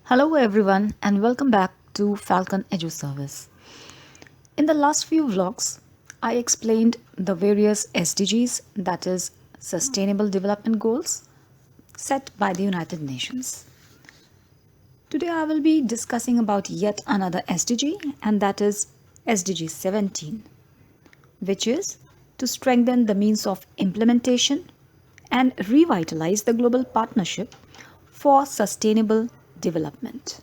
Hello everyone and welcome back to Falcon Edu Service. In the last few vlogs, I explained the various SDGs, that is Sustainable Development Goals, set by the United Nations. Today I will be discussing about yet another SDG, and that is SDG 17, which is to strengthen the means of implementation and revitalize the global partnership for sustainable development.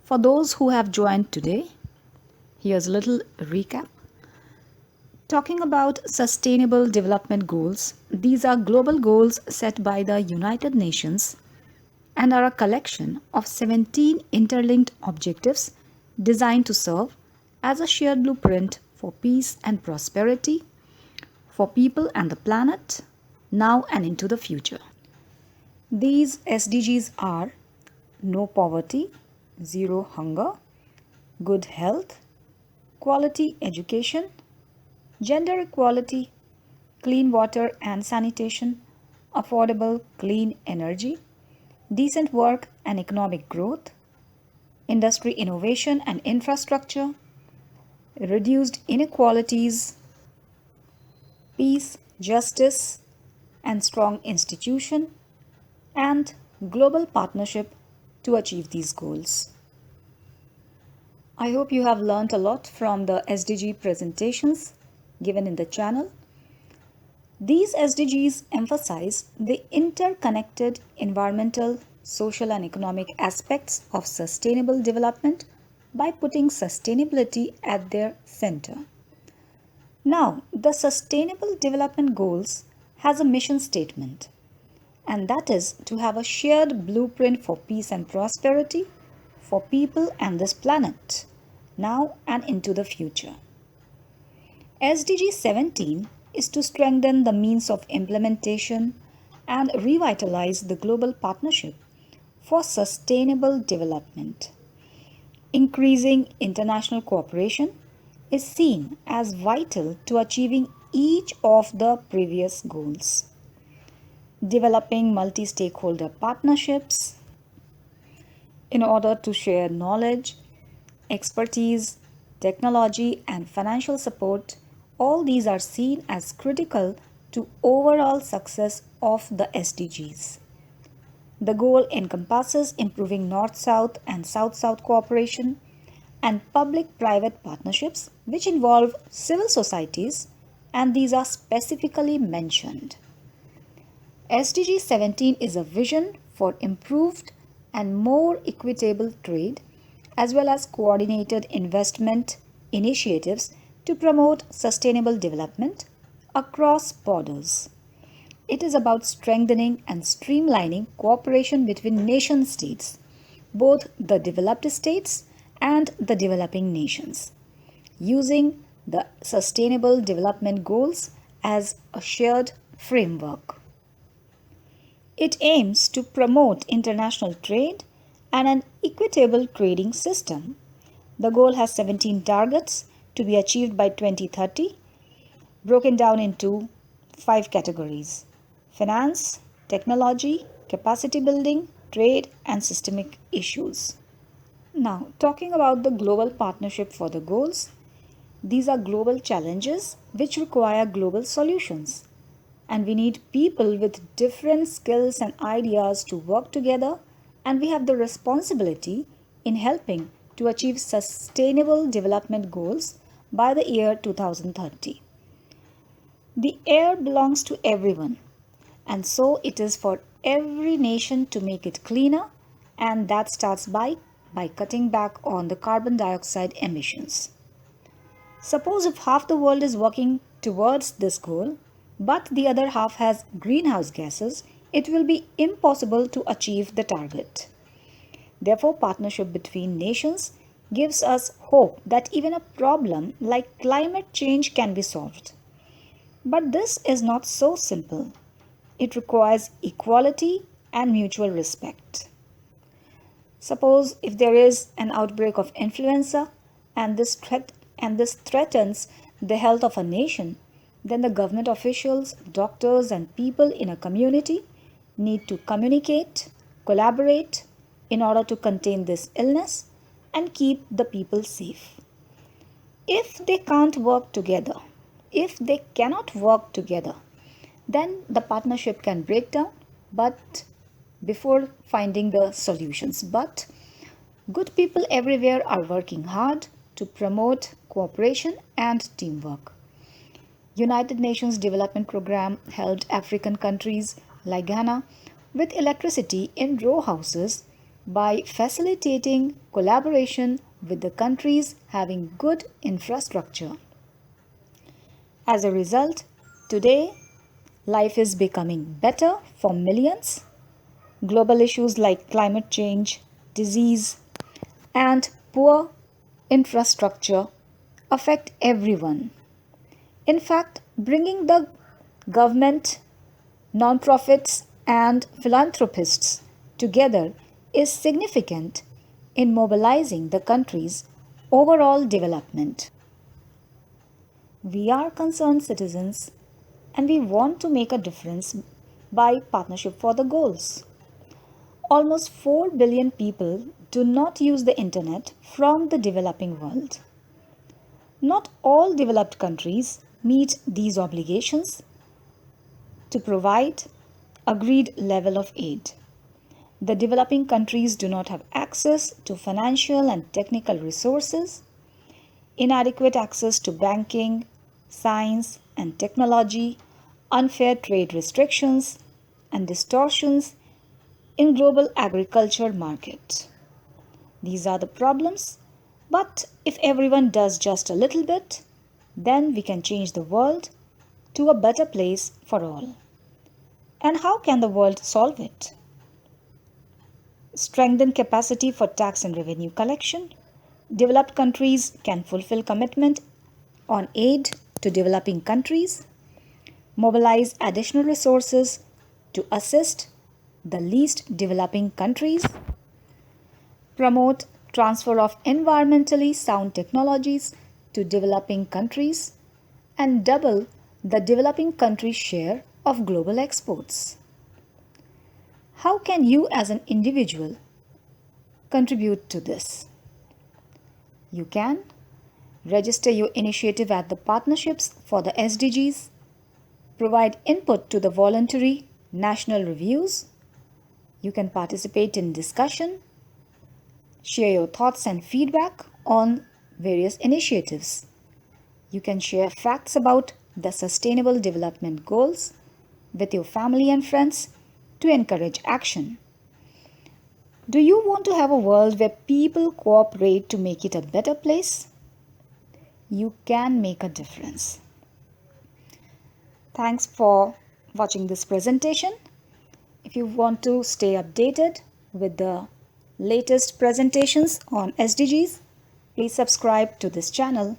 For those who have joined today, here's a little recap. Talking about sustainable development goals, these are global goals set by the United Nations and are a collection of 17 interlinked objectives designed to serve as a shared blueprint for peace and prosperity for people and the planet now and into the future. These SDGs are no poverty, zero hunger, good health, quality education, gender equality, clean water and sanitation, affordable clean energy, decent work and economic growth, industry innovation and infrastructure, reduced inequalities, peace, justice, and strong institution, and global partnership to achieve these goals. I hope you have learnt a lot from the SDG presentations given in the channel. These SDGs emphasize the interconnected environmental, social, and economic aspects of sustainable development by putting sustainability at their center. Now, the Sustainable Development Goals has a mission statement, and that is to have a shared blueprint for peace and prosperity for people and this planet, now and into the future. SDG 17 is to strengthen the means of implementation and revitalize the global partnership for sustainable development. Increasing international cooperation is seen as vital to achieving each of the previous goals. Developing multi-stakeholder partnerships in order to share knowledge, expertise, technology, and financial support, all these are seen as critical to overall success of the SDGs. The goal encompasses improving North-South and South-South cooperation and public-private partnerships which involve civil societies, and these are specifically mentioned. SDG 17 is a vision for improved and more equitable trade as well as coordinated investment initiatives to promote sustainable development across borders. It is about strengthening and streamlining cooperation between nation states, both the developed states and the developing nations, using the Sustainable Development Goals as a shared framework. It aims to promote international trade and an equitable trading system. The goal has 17 targets to be achieved by 2030, broken down into 5 categories: finance, technology, capacity building, trade, and systemic issues. Now, talking about the global partnership for the goals, these are global challenges which require global solutions. And we need people with different skills and ideas to work together, and we have the responsibility in helping to achieve sustainable development goals by the year 2030. The air belongs to everyone, and so it is for every nation to make it cleaner, and that starts by cutting back on the carbon dioxide emissions. Suppose if half the world is working towards this goal, but the other half has greenhouse gases, it will be impossible to achieve the target. Therefore, partnership between nations gives us hope that even a problem like climate change can be solved. But this is not so simple. It requires equality and mutual respect. Suppose if there is an outbreak of influenza and this threatens the health of a nation, then the government officials, doctors, and people in a community need to communicate, collaborate, in order to contain this illness and keep the people safe. If they can't work together, if they cannot work together, then the partnership can break down, but before finding the solutions. But good people everywhere are working hard to promote cooperation and teamwork. United Nations Development Program helped African countries like Ghana with electricity in row houses by facilitating collaboration with the countries having good infrastructure. As a result, today life is becoming better for millions. Global issues like climate change, disease, and poor infrastructure affect everyone. In fact, bringing the government, non-profits, and philanthropists together is significant in mobilizing the country's overall development. We are concerned citizens and we want to make a difference by Partnership for the Goals. Almost 4 billion people do not use the internet from the developing world. Not all developed countries meet these obligations to provide agreed level of aid. The developing countries do not have access to financial and technical resources, inadequate access to banking, science and technology, unfair trade restrictions, and distortions in global agriculture market. These are the problems, but if everyone does just a little bit, then we can change the world to a better place for all. And how can the world solve it? Strengthen capacity for tax and revenue collection. Developed countries can fulfill commitment on aid to developing countries. Mobilize additional resources to assist the least developing countries. Promote transfer of environmentally sound technologies to developing countries and double the developing countries' share of global exports. How can you as an individual contribute to this? You can register your initiative at the Partnerships for the SDGs, provide input to the voluntary national reviews. You can participate in discussion, share your thoughts and feedback on various initiatives. You can share facts about the Sustainable Development Goals with your family and friends to encourage action. Do you want to have a world where people cooperate to make it a better place? You can make a difference. Thanks for watching this presentation. If you want to stay updated with the latest presentations on SDGs, please subscribe to this channel.